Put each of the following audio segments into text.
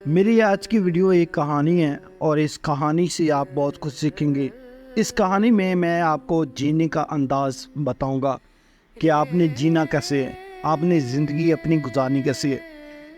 میری آج کی ویڈیو ایک کہانی ہے اور اس کہانی سے آپ بہت کچھ سیکھیں گے۔ اس کہانی میں آپ کو جینے کا انداز بتاؤں گا کہ آپ نے جینا کیسے ہے، آپ نے زندگی اپنی گزارنی کیسے ہے۔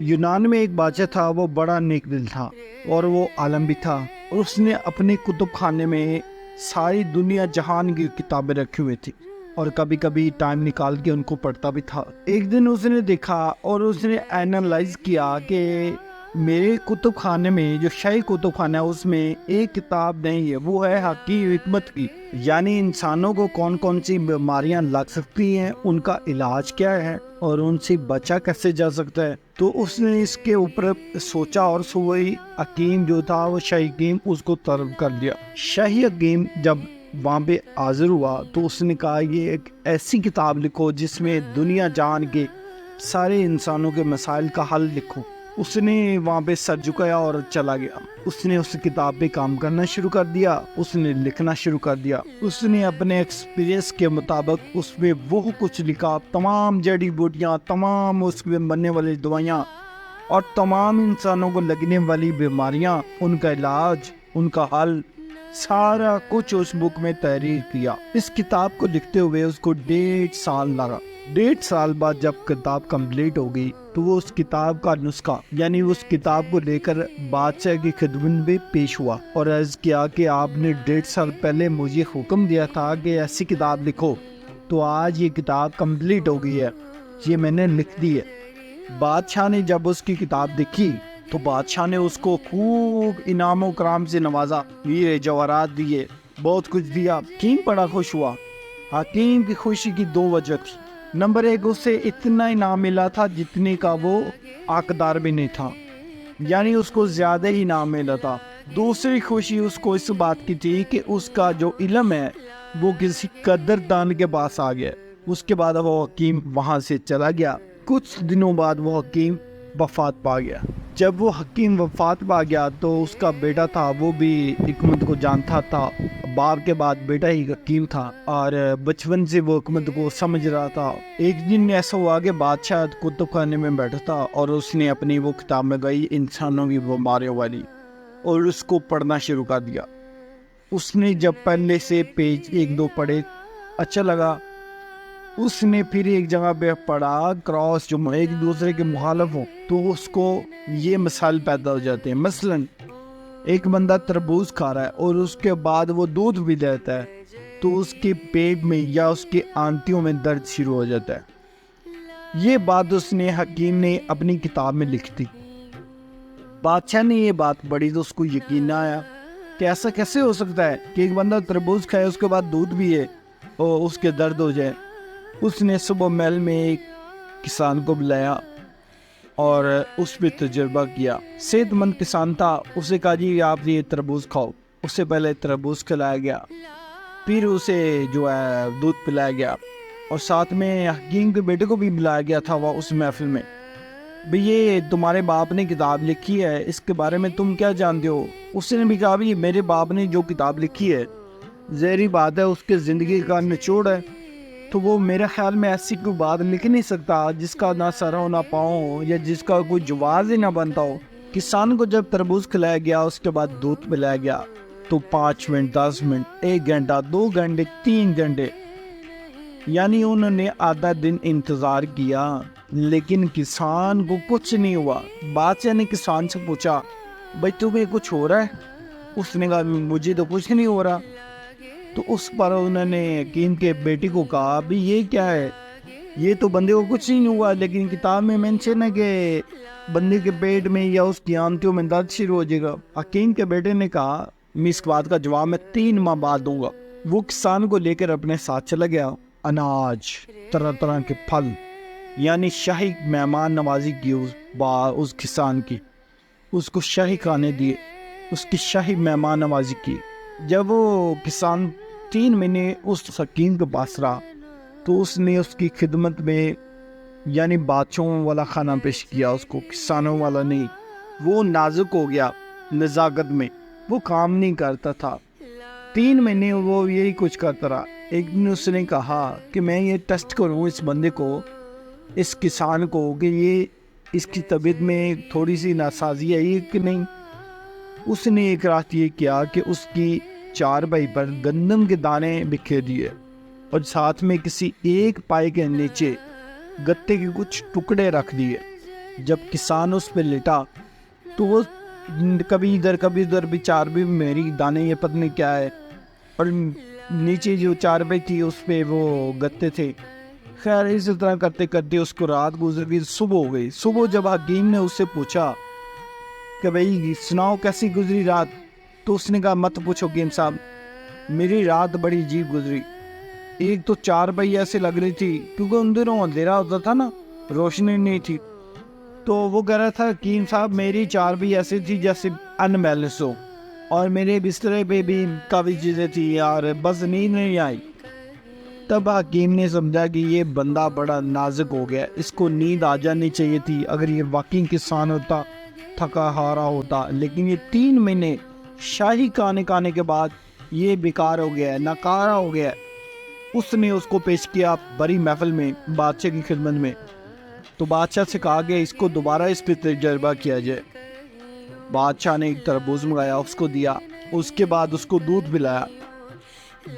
یونان میں ایک بادشاہ تھا، وہ بڑا نیک دل تھا اور وہ عالم بھی تھا، اور اس نے اپنے کتب خانے میں ساری دنیا جہان کی کتابیں رکھی ہوئی تھی اور کبھی کبھی ٹائم نکال کے ان کو پڑھتا بھی تھا۔ ایک دن اس نے دیکھا اور اس نے اینالائز کیا کہ میرے کتب خانے میں، جو شاہی کتب خانہ ہے، اس میں ایک کتاب نہیں ہے، وہ ہے حکیم حکمت کی، یعنی انسانوں کو کون کون سی بیماریاں لگ سکتی ہیں، ان کا علاج کیا ہے اور ان سے بچا کیسے جا سکتا ہے۔ تو اس نے اس کے اوپر سوچا اور وہی حکیم جو تھا، وہ شاہی حکیم، اس کو طلب کر دیا۔ شاہی حکیم جب وہاں پہ حاضر ہوا تو اس نے کہا یہ ایک ایسی کتاب لکھو جس میں دنیا جان کے سارے انسانوں کے مسائل کا حل لکھو۔ اس نے وہاں پہ سر جھکایا اور چلا گیا۔ اس نے اس کتاب پہ کام کرنا شروع کر دیا، اس نے لکھنا شروع کر دیا۔ اس نے اپنے ایکسپیرینس کے مطابق اس میں وہ کچھ لکھا، تمام جڑی بوٹیاں، تمام اس میں بننے والی دوائیاں اور تمام انسانوں کو لگنے والی بیماریاں، ان کا علاج، ان کا حل، سارا کچھ اس بک میں تحریر کیا۔ اس کتاب کو لکھتے ہوئے اس کو 1.5 سال لگا۔ 1.5 سال بعد جب کتاب کمپلیٹ ہو گئی تو وہ اس کتاب کا نسخہ، یعنی اس کتاب کو لے کر بادشاہ کی خدمت میں پیش ہوا اور عرض کیا کہ آپ نے 1.5 سال پہلے مجھے حکم دیا تھا کہ ایسی کتاب لکھو، تو آج یہ کتاب کمپلیٹ ہو گئی ہے، یہ میں نے لکھ دی ہے۔ بادشاہ نے جب اس کی کتاب دیکھی تو بادشاہ نے اس کو خوب انعام و کرام سے نوازا، ہیرے جواہرات دیے، بہت کچھ دیا۔ حکیم بڑا خوش ہوا۔ حکیم کی خوشی کی 2 وجہ تھی۔ نمبر 1، اس سے اتنا انعام ملا تھا جتنے کا وہ حقدار بھی نہیں تھا، یعنی اس کو زیادہ ہی انعام ملا تھا۔ دوسری خوشی اس کو اس بات کی تھی کہ اس کا جو علم ہے وہ کسی قدردان کے پاس آ گیا۔ اس کے بعد وہ حکیم وہاں سے چلا گیا۔ کچھ دنوں بعد وہ حکیم وفات پا گیا۔ جب وہ حکیم وفات پا گیا تو اس کا بیٹا تھا، وہ بھی حکمت کو جانتا تھا، باپ کے بعد بیٹا ہی حکیم تھا اور بچپن سے وہ حکمت کو سمجھ رہا تھا۔ ایک دن ایسا ہوا کہ بادشاہ کتب خانے میں بیٹھا تھا اور اس نے اپنی وہ کتاب میں گئی انسانوں کی بیماریوں والی، اور اس کو پڑھنا شروع کر دیا۔ اس نے جب پہلے سے پیج 1-2 پڑھے، اچھا لگا۔ اس نے پھر ایک جگہ پہ پڑھا کراس، جو ایک دوسرے کے مخالف ہوں تو اس کو یہ مسائل پیدا ہو جاتے ہیں۔ مثلا ایک بندہ تربوز کھا رہا ہے اور اس کے بعد وہ دودھ بھی لیتا ہے تو اس کے پیٹ میں یا اس کے آنتوں میں درد شروع ہو جاتا ہے۔ یہ بات اس نے حکیم نے اپنی کتاب میں لکھ دی۔ بادشاہ نے یہ بات پڑھی تو اس کو یقین نہ آیا کہ ایسا کیسے ہو سکتا ہے کہ ایک بندہ تربوز کھائے اس کے بعد دودھ بھی ہے اور اس کے درد ہو جائے۔ اس نے صبح محل میں ایک کسان کو بلایا اور اس پہ تجربہ کیا۔ صحت مند کسان تھا۔ اسے کہا جی آپ یہ تربوز کھاؤ۔ اس سے پہلے تربوز کھلایا گیا، پھر اسے جو ہے دودھ پلایا گیا، اور ساتھ میں حکیم کے بیٹے کو بھی بلایا گیا تھا وہ اس محفل میں۔ بھئی یہ تمہارے باپ نے کتاب لکھی ہے، اس کے بارے میں تم کیا جانتے ہو؟ اس نے بھی کہا بھی میرے باپ نے جو کتاب لکھی ہے، ظاہری بات ہے اس کے زندگی کا نچوڑ ہے، تو وہ میرے خیال میں ایسی کوئی بات لکھ نہیں سکتا جس کا نہ سر ہو نہ پاؤں ہو، یا جس کا کوئی جواز ہی نہ بنتا ہو۔ کسان کو جب تربوز کھلایا گیا، اس کے بعد دودھ پلایا گیا، تو 5 منٹ، 10 منٹ، 1 گھنٹہ، 2 گھنٹے، 3 گھنٹے، یعنی انہوں نے آدھا دن انتظار کیا، لیکن کسان کو کچھ نہیں ہوا۔ بادشاہ نے کسان سے پوچھا بھائی تمہیں کچھ ہو رہا ہے؟ اس نے کہا مجھے تو کچھ نہیں ہو رہا۔ تو اس پر انہوں نے حکیم کے بیٹے کو کہا بھی یہ کیا ہے، یہ تو بندے کو کچھ نہیں ہوا، لیکن کتاب میں مینشن ہے کہ بندے کے پیٹ میں یا اس کی آنتوں میں درد شروع ہو جائے گا۔ حکیم کے بیٹے نے کہا میں اس بات کا جواب میں 3 ماہ بعد دوں گا۔ وہ کسان کو لے کر اپنے ساتھ چلا گیا۔ اناج، طرح طرح کے پھل، یعنی شاہی مہمان نوازی کی اس کسان کی، اس کو شاہی کھانے دیے، اس کی شاہی مہمان نوازی کی۔ جب وہ کسان 3 مہینے اس حکیم کے پاس رہا تو اس نے اس کی خدمت میں، یعنی بادشاہوں والا کھانا پیش کیا، اس کو کسانوں والا نہیں۔ وہ نازک ہو گیا نزاکت میں، وہ کام نہیں کرتا تھا۔ 3 مہینے وہ یہی کچھ کرتا رہا۔ ایک دن اس نے کہا کہ میں یہ ٹیسٹ کروں اس بندے کو، اس کسان کو، کہ یہ اس کی طبیعت میں تھوڑی سی ناسازی آئی کہ نہیں. اس نے ایک رات یہ کیا کہ اس کی چارپائی پر گندم کے دانے بکھیر دیے اور ساتھ میں کسی ایک پائے کے نیچے گتے کے کچھ ٹکڑے رکھ دیے. جب کسان اس پہ لیٹا تو وہ کبھی ادھر بھی چارپائی میری دانے یہ پتہ نہیں کیا ہے، اور نیچے جو چارپائی تھی اس پہ وہ گتے تھے. خیر اسی طرح کرتے کرتے اس کو رات گزر گئی، صبح ہو گئی. صبح جب حکیم نے اس سے پوچھا کہ بھائی سناؤ کیسی گزری رات، تو اس نے کہا مت پوچھو حکیم صاحب، میری رات بڑی عجیب گزری. ایک تو چارپائی ایسے لگ رہی تھی کیونکہ ان دنوں اندھیرا ہوتا تھا نا، روشنی نہیں تھی. تو وہ کہہ رہا تھا حکیم صاحب میری چارپائی ایسی تھی جیسے ان بیلنس ہو، اور میرے بسترے پہ بھی کافی چیزیں تھی یار، بس نیند نہیں آئی. تب حکیم نے سمجھا کہ یہ بندہ بڑا نازک ہو گیا، اس کو نیند آ جانی چاہیے تھی اگر یہ واقعی کسان ہوتا، تھکا ہارا ہوتا. لیکن یہ 3 مہینے شاہی کھانے کے بعد یہ بیکار ہو گیا ہے، ناکارہ ہو گیا ہے. اس نے اس کو پیش کیا بڑی محفل میں بادشاہ کی خدمت میں. تو بادشاہ سے کہا گیا اس کو دوبارہ اس پہ تجربہ کیا جائے. بادشاہ نے ایک تربوز منگایا، اس کو دیا، اس کے بعد اس کو دودھ پلایا.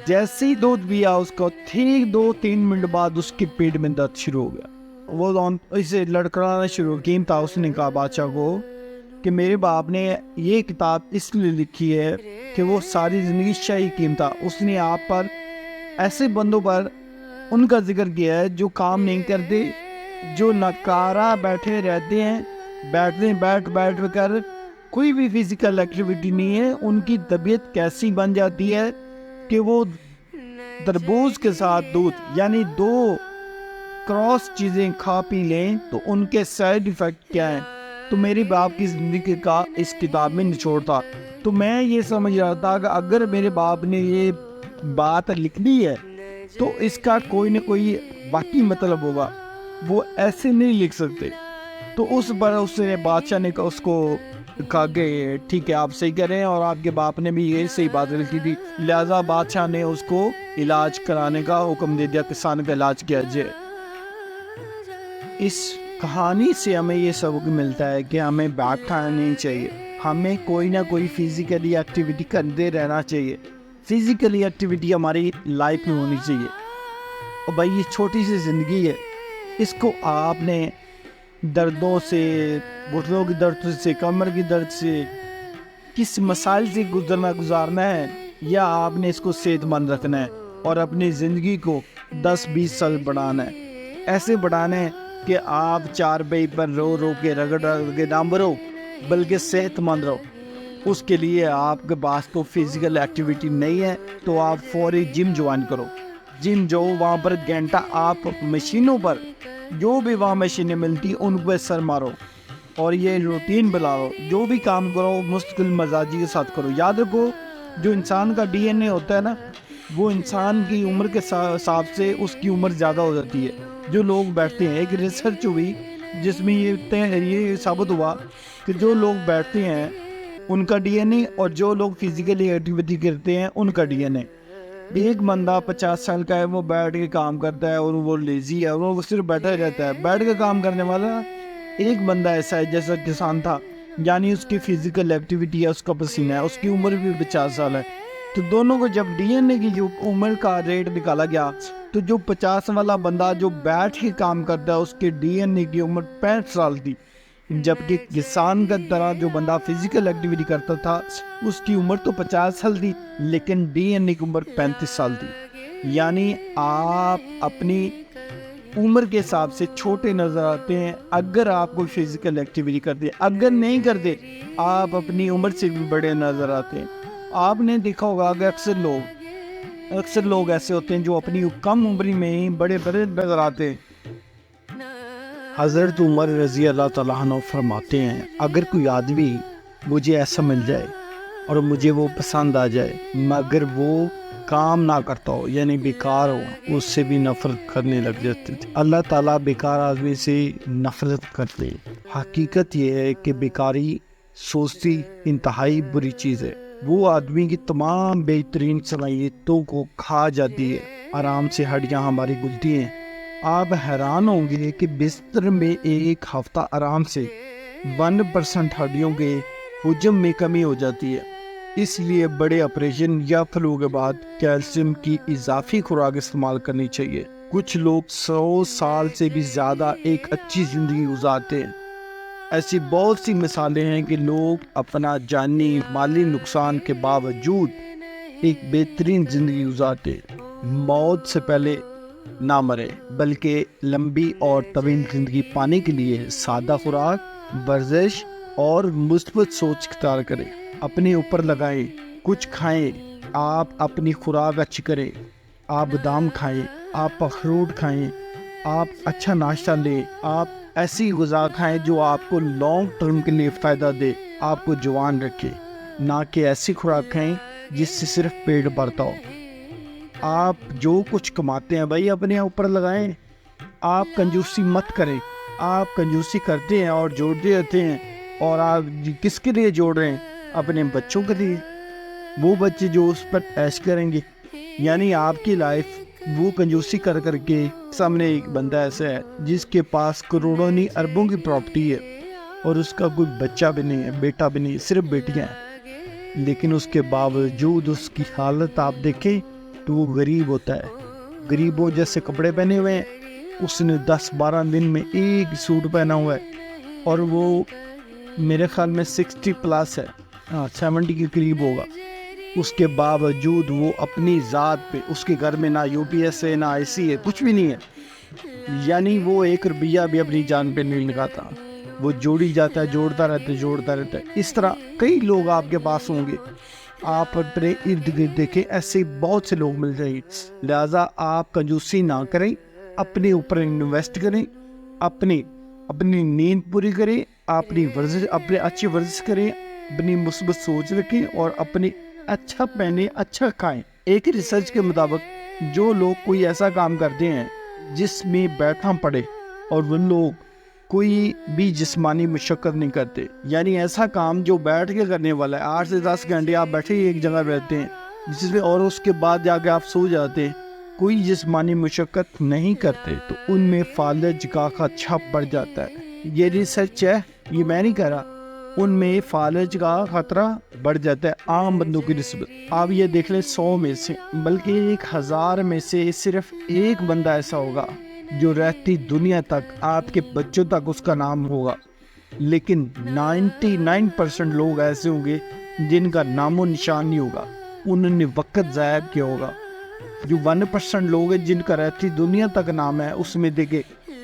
جیسے ہی دودھ پیا اس کو ٹھیک 2-3 منٹ بعد اس کے پیٹ میں درد شروع ہو گیا. وہ اسے لڑکڑانا شروع کیا تھا. اس نے کہا بادشاہ کو کہ میرے باپ نے یہ کتاب اس لیے لکھی ہے کہ وہ ساری زندگی شاہی حکیم تھا، اس نے آپ پر ایسے بندوں پر ان کا ذکر کیا ہے جو کام نہیں کرتے، جو ناکارہ بیٹھے رہتے ہیں، بیٹھ کر کوئی بھی فزیکل ایکٹیویٹی نہیں ہے. ان کی طبیعت کیسی بن جاتی ہے کہ وہ تربوز کے ساتھ دودھ یعنی 2 کراس چیزیں کھا پی لیں تو ان کے سائیڈ ایفیکٹ کیا ہیں. تو میری باپ کی زندگی کا اس کتاب میں نچوڑ تھا. تو میں یہ سمجھ رہا تھا کہ اگر میرے باپ نے یہ بات لکھنی ہے تو اس کا کوئی نہ کوئی باقی مطلب ہوگا، وہ ایسے نہیں لکھ سکتے. تو اس پر اس نے بادشاہ نے اس کو کہا کہ ٹھیک ہے آپ صحیح کہہ رہے ہیں، اور آپ کے باپ نے بھی یہ صحیح بات لکھی تھی. لہذا بادشاہ نے اس کو علاج کرانے کا حکم دے دیا، کسان کا علاج کیا جائے. اس کہانی سے ہمیں یہ سبق ملتا ہے کہ ہمیں بیٹھنا نہیں چاہیے، ہمیں کوئی نہ کوئی فزیکلی ایکٹیویٹی کرتے رہنا چاہیے. فزیکلی ایکٹیویٹی ہماری لائف میں ہونی چاہیے. اور بھائی یہ چھوٹی سی زندگی ہے، اس کو آپ نے دردوں سے، گھٹنوں کی درد سے، کمر کی درد سے، کس مسائل سے گزارنا ہے، یا آپ نے اس کو صحت مند رکھنا ہے اور اپنی زندگی کو 10-20 سال بڑھانا ہے. ایسے بڑھانا ہے کہ آپ چارپائی پر رو کے رگڑ کے نہ مرو بلکہ صحت مند رہو. اس کے لیے آپ کے پاس تو فزیکل ایکٹیویٹی نہیں ہے تو آپ فوری جم جوائن کرو. جم جو وہاں پر گھنٹہ آپ مشینوں پر جو بھی وہاں مشینیں ملتی ان پہ سر مارو اور یہ روٹین بناؤ. جو بھی کام کرو مستقل مزاجی کے ساتھ کرو. یاد رکھو جو انسان کا ڈی این اے ہوتا ہے نا، وہ انسان کی عمر کے حساب سے اس کی عمر زیادہ ہو جاتی ہے. جو لوگ بیٹھتے ہیں، ایک ریسرچ ہوئی جس میں یہ ثابت ہوا کہ جو لوگ بیٹھتے ہیں ان کا ڈی این اے اور جو لوگ فزیکلی ایکٹیویٹی کرتے ہیں ان کا ڈی این اے. ایک بندہ 50 سال کا ہے، وہ بیٹھ کے کام کرتا ہے اور وہ لیزی ہے، وہ صرف بیٹھا رہتا ہے. بیٹھ کے کام کرنے والا ایک بندہ ایسا ہے جیسا کسان تھا، یعنی اس کی فزیکل ایکٹیویٹی ہے، اس کا پسینہ ہے، اس کی عمر بھی 50 سال ہے. تو دونوں کو جب ڈی این اے کی جو عمر کا ریٹ نکالا گیا تو جو 50 والا بندہ جو بیٹھ کے کام کرتا ہے اس کے ڈی این اے کی عمر 65 سال تھی، جبکہ کسان کا طرح جو بندہ فزیکل ایکٹیویٹی کرتا تھا اس کی عمر تو 50 سال تھی لیکن ڈی این اے کی عمر 35 سال تھی. یعنی آپ اپنی عمر کے حساب سے چھوٹے نظر آتے ہیں اگر آپ کوئی فزیکل ایکٹیویٹی کرتے ہیں. اگر نہیں کرتے آپ اپنی عمر سے بھی بڑے نظر آتے ہیں. آپ نے دیکھا ہوگا کہ اکثر لوگ ایسے ہوتے ہیں جو اپنی کم عمری میں ہی بڑے نظر آتے ہیں. حضرت عمر رضی اللہ تعالیٰ عنہ فرماتے ہیں اگر کوئی آدمی مجھے ایسا مل جائے اور مجھے وہ پسند آ جائے مگر وہ کام نہ کرتا ہو یعنی بیکار ہو، اس سے بھی نفرت کرنے لگ جاتے تھے. اللہ تعالیٰ بیکار آدمی سے نفرت کرتے. حقیقت یہ ہے کہ بیکاری سوچتی انتہائی بری چیز ہے. وہ آدمی کی تمام بہترین صلاحیتوں کو کھا جاتی ہے. آرام سے ہڈیاں ہماری گلتی ہیں، آپ حیران ہوں گے کہ بستر میں ایک ہفتہ آرام سے 1% ہڈیوں کے حجم میں کمی ہو جاتی ہے۔ اس لیے بڑے آپریشن یا فلو کے بعد کیلشیم کی اضافی خوراک استعمال کرنی چاہیے۔ کچھ لوگ 100 سال سے بھی زیادہ ایک اچھی زندگی گزارتے ہیں۔ ایسی بہت سی مثالیں ہیں کہ لوگ اپنا جانی مالی نقصان کے باوجود ایک بہترین زندگی گزارتے ہیں۔ موت سے پہلے نہ مرے بلکہ لمبی اور طویل زندگی پانے کے لیے سادہ خوراک، ورزش اور مثبت سوچ اختیار کریں۔ اپنے اوپر لگائیں، کچھ کھائیں، آپ اپنی خوراک اچھی کریں، آپ بادام کھائیں، آپ اخروٹ کھائیں، آپ اچھا ناشتہ لیں، آپ ایسی غذا کھائیں جو آپ کو لانگ ٹرم کے لیے فائدہ دے، آپ کو جوان رکھے، نہ کہ ایسی خوراک کھائیں جس سے صرف پیٹ بھرتا ہو۔ آپ جو کچھ کماتے ہیں بھائی اپنے اوپر لگائیں، آپ کنجوسی مت کریں۔ آپ کنجوسی کرتے ہیں اور جوڑتے رہتے ہیں، اور آپ کس کے لیے جوڑ رہے ہیں؟ اپنے بچوں کے لیے، وہ بچے جو اس پر عیش کریں گے۔ یعنی آپ کی لائف وہ کنجوسی کر کر کے، سامنے ایک بندہ ایسا ہے جس کے پاس کروڑوں نہیں اربوں کی پراپرٹی ہے اور اس کا کوئی بچہ بھی نہیں ہے، بیٹا بھی نہیں، صرف بیٹیاں ہیں، لیکن اس کے باوجود اس کی حالت آپ دیکھیں تو وہ غریب ہوتا ہے۔ غریبوں جیسے کپڑے پہنے ہوئے ہیں، اس نے 10-12 دن میں ایک سوٹ پہنا ہوا ہے، اور وہ میرے خیال میں 60 پلس ہے، 70 کے قریب ہوگا۔ اس کے باوجود وہ اپنی ذات پہ، اس کے گھر میں نہ یو پی ایس ہے، نہ آئی سی ہے، کچھ بھی نہیں ہے۔ یعنی وہ 1 روپیہ بھی اپنی جان پہ نہیں لگاتا، وہ جوڑی جاتا ہے، جوڑتا رہتا ہے۔ اس طرح کئی لوگ آپ کے پاس ہوں گے، آپ اپنے ارد گرد دیکھیں، ایسے بہت سے لوگ مل جائیں گے۔ لہٰذا آپ کنجوسی نہ کریں، اپنے اوپر انویسٹ کریں، اپنی نیند پوری کریں، اپنی اچھی ورزش کریں، اپنی مثبت سوچ رکھیں، اور اپنی اچھا پہنیں، اچھا کھائیں۔ ایک ریسرچ کے مطابق جو لوگ کوئی ایسا کام کرتے ہیں جس میں بیٹھنا پڑے، اور وہ لوگ کوئی بھی جسمانی مشقت نہیں کرتے، یعنی ایسا کام جو بیٹھ کے کرنے والا ہے، 8 سے 10 گھنٹے آپ بیٹھے ہی ایک جگہ رہتے ہیں، جس میں اور اس کے بعد جا کے آپ سو جاتے ہیں، کوئی جسمانی مشقت نہیں کرتے، تو ان میں فالج کا خدشہ بڑھ جاتا ہے۔ یہ ریسرچ ہے، یہ میں نہیں کہہ رہا، ان میں فالج کا خطرہ بڑھ جاتا ہے عام بندوں کی نسبت۔ آپ یہ دیکھ لیں، 100 میں سے بلکہ 1000 میں سے صرف ایک بندہ ایسا ہوگا جو رہتی دنیا تک، آپ کے بچوں تک اس کا نام ہوگا، لیکن 99% لوگ ایسے ہوں گے جن کا نام و نشان نہیں ہوگا، انہوں نے وقت ضائع کیا ہوگا۔ جو 1% لوگ ہیں جن کا رہتی دنیا تک نام ہے، اس میں دیکھیں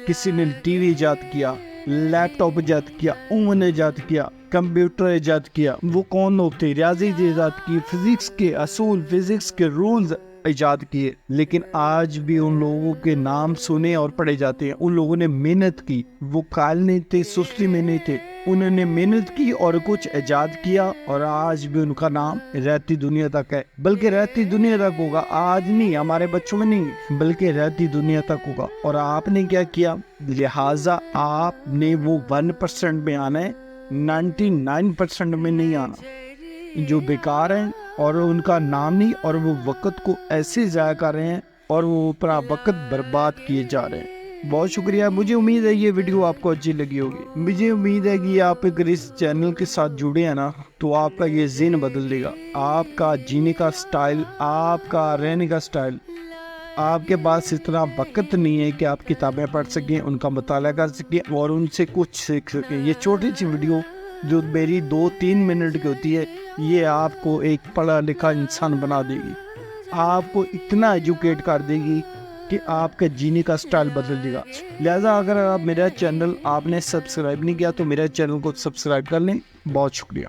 کسی نے ٹی وی ایجاد کیا، لیپ ٹاپ ایجاد کیا، اوون ایجاد کیا، کمپیوٹر ایجاد کیا۔ وہ کون لوگ تھے؟ ریاضی ایجاد کی، فزکس کے اصول، فزکس کے رولز ایجاد کیے، لیکن آج بھی ان لوگوں کے نام سنے اور پڑھے جاتے ہیں۔ ان لوگوں نے محنت کی، وہ قائل نہیں تھے، سستی میں نہیں تھے، انہوں نے محنت کی اور کچھ ایجاد کیا، اور آج بھی ان کا نام رہتی دنیا تک ہے، بلکہ رہتی دنیا تک ہوگا، آج نہیں، ہمارے بچوں میں نہیں، بلکہ رہتی دنیا تک ہوگا۔ اور آپ نے کیا کیا؟ لہٰذا آپ نے وہ 1% میں آنا ہے، 99% میں نہیں آنا، جو بیکار ہیں اور ان کا نام نہیں، اور وہ وقت کو ایسے ضائع کر رہے ہیں، اور وہ اپنا وقت برباد کیے جا رہے ہیں۔ بہت شکریہ، مجھے امید ہے یہ ویڈیو آپ کو اچھی لگی ہوگی۔ مجھے امید ہے کہ آپ اگر اس چینل کے ساتھ جڑے ہیں نا، تو آپ کا یہ ذہن بدل دے گا، آپ کا جینے کا سٹائل، آپ کا رہنے کا سٹائل۔ آپ کے پاس اتنا وقت نہیں ہے کہ آپ کتابیں پڑھ سکیں، ان کا مطالعہ کر سکیں اور ان سے کچھ سیکھ سکیں۔ یہ چھوٹی سی ویڈیو جو میری 2-3 منٹ کی ہوتی ہے، یہ آپ کو ایک پڑھا لکھا انسان بنا دے گی، آپ کو اتنا ایجوکیٹ کر دے گی کہ آپ کے جینے کا سٹائل بدل جائے گا۔ لہٰذا اگر آپ میرا چینل آپ نے سبسکرائب نہیں کیا تو میرے چینل کو سبسکرائب کر لیں۔ بہت شکریہ۔